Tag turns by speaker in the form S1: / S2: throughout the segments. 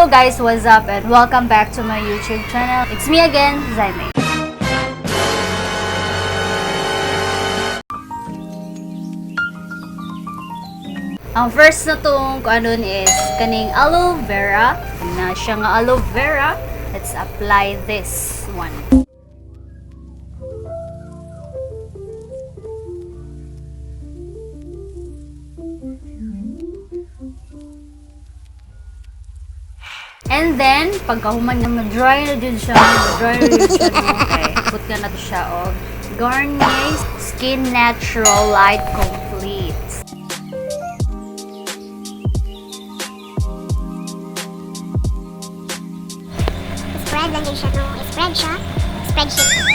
S1: Hello guys, what's up and welcome back to my YouTube channel. It's me again, ZyMae. Ang first na tong kuanon is kaning aloe vera. Na siya nga aloe vera. Let's apply this one. And then, pagkahuman na ma-dry na dyan siya, okay, put ka na to siya o Garnier Skin Natural Light Complete.
S2: Spread lang din siya, no? Spread siya. Spreadsheet.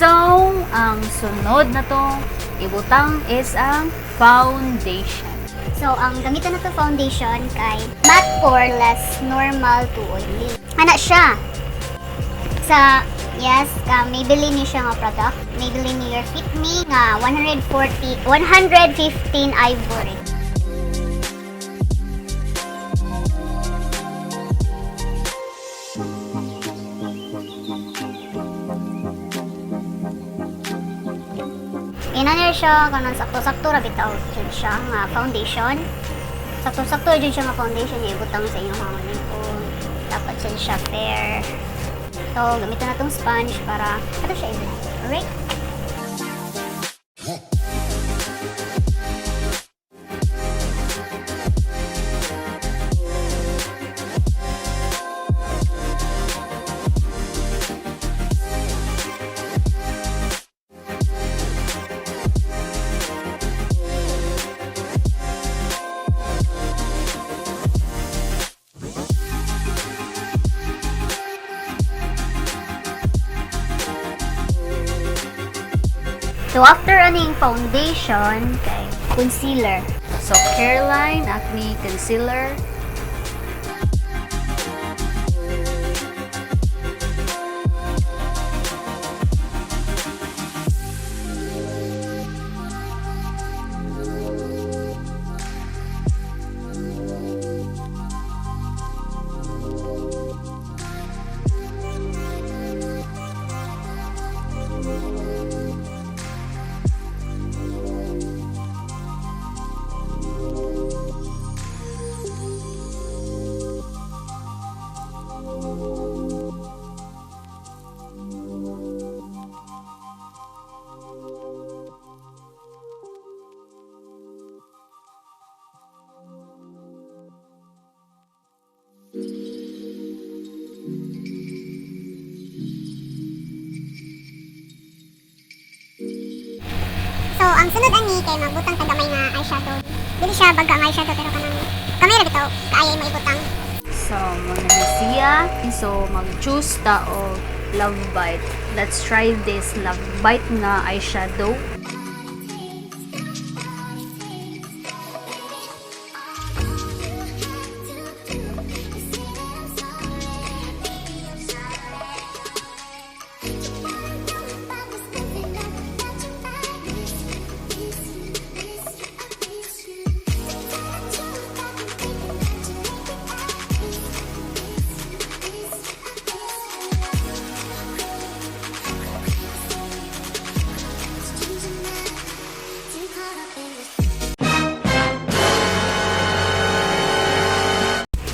S1: So, ang sunod na to ibutang is ang foundation.
S2: So, ang gamitan na to foundation kay matte poreless, normal to oily. Ana siya. Sa, yes, Maybelline ni siya nga product. Maybelline Your Fit Me nga 115 ivory. Inaner siya kanang sakto-sakto ra bitaw jud siya nga foundation. Sakto-sakto jud siya nga foundation ibutang sa inyong mga lipon. Dapat siya fair. So, gamitan na tong sponge para ato siya i-blend. Alright? So, after running foundation, kay concealer.
S1: So, Careline Acne Concealer.
S2: So, ang sunod ani kay magbutang ta gamay na eyeshadow. Dili siya baga ang eyeshadow pero kanang kamera bitaw kaayay mo ibutang.
S1: So, muna na siya. So, mag-choose ta o Lovebite. Let's try this Lovebite na eyeshadow.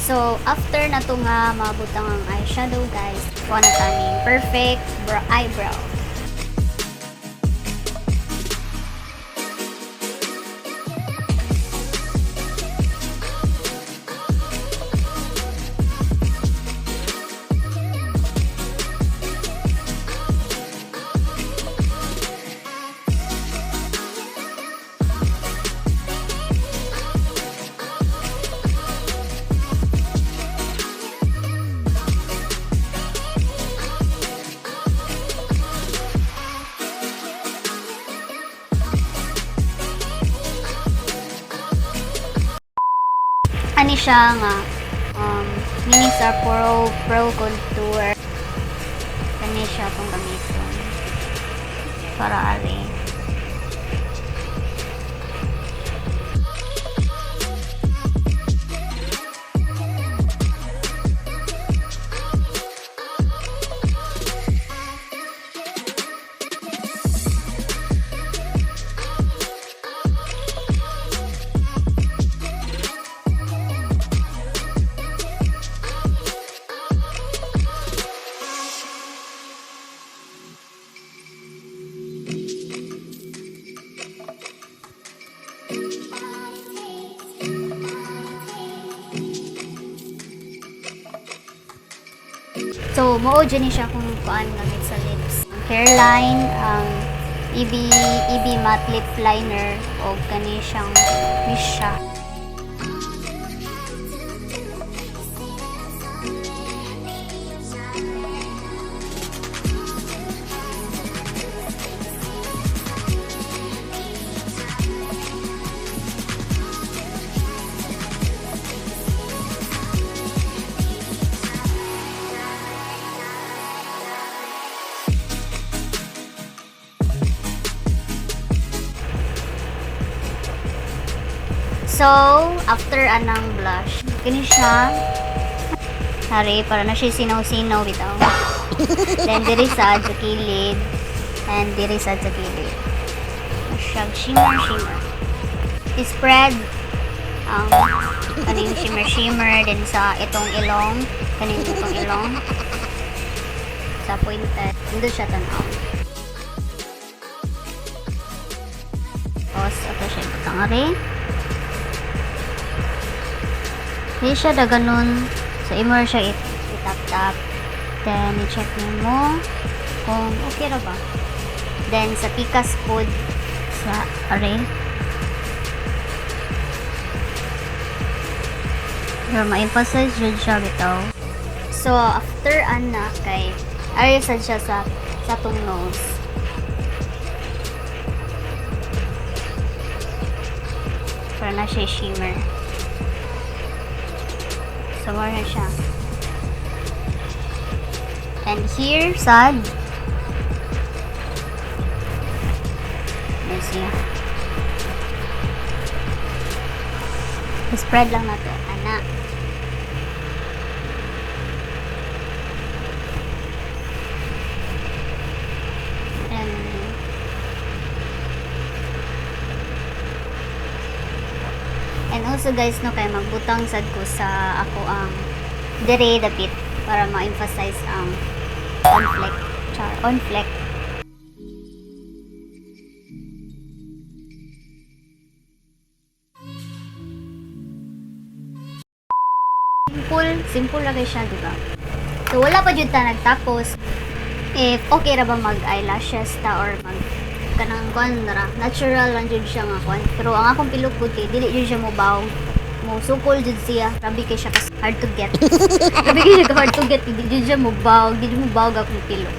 S2: So, after na to nga mabutang ang eyeshadow guys, kuha na taning perfect eyebrow. siya nga mini sa pro contour. Kani siya itong gamiton. Para ari. So, mao dyan siya kung paano gamit sa lips. Careline, EB matte lip liner, o kani siyang missha. So, after anang blush, kini siya. Hari, para na siya sinaw-sinaw bitaw. Then, diri sa kilid. And diri sa kilid. Siyang shimmer. I-spread ang kaning shimmer. Then, sa itong ilong. Kaning itong ilong. Sa pointed. Hindi siya tanaw. Tapos, ito siya butang ari. Hindi siya da ganun. So, imo siya itap-tap. Then, i-check mo kung okay ra ba. Then, sa pikas food sa are. Pero, ma-emphasize yun siya bitaw. So, after ana kay are sad siya sa tong nose. Para na siya shimmer. So, more na siya. And here, sad. Let's see. Spread lang nato. Ana. And also guys, no, kay magbutang sad ko sa ako ang dire dapit para ma-emphasize ang on fleck. Simple lang siya, diba? So wala pa jud ta nagtapos. If okay ra ba mag eyelashes ta or mag kanang kuan ra, natural lang jud siya nga kuan. Pero ang akong pilok puti, dili jud siya mo baw. Mo sukol jud siya. Grabe kay siya kas hard to get. Grabe kay siya hard to get, dili jud siya mo baw, dili mo baw akong pilok.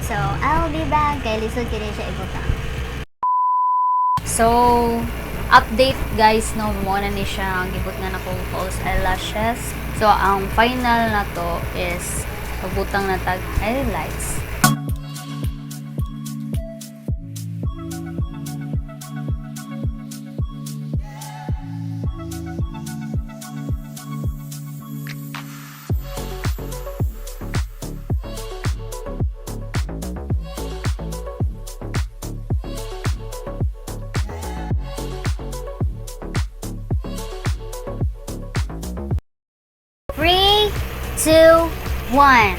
S2: So, I'll be back. Kay lisod kini siya ibutang.
S1: So, update guys, no, mo na ni siya ang gibot nga nako false eyelashes. So, ang final na to is pabutang na tag highlights.
S2: Three, two, one.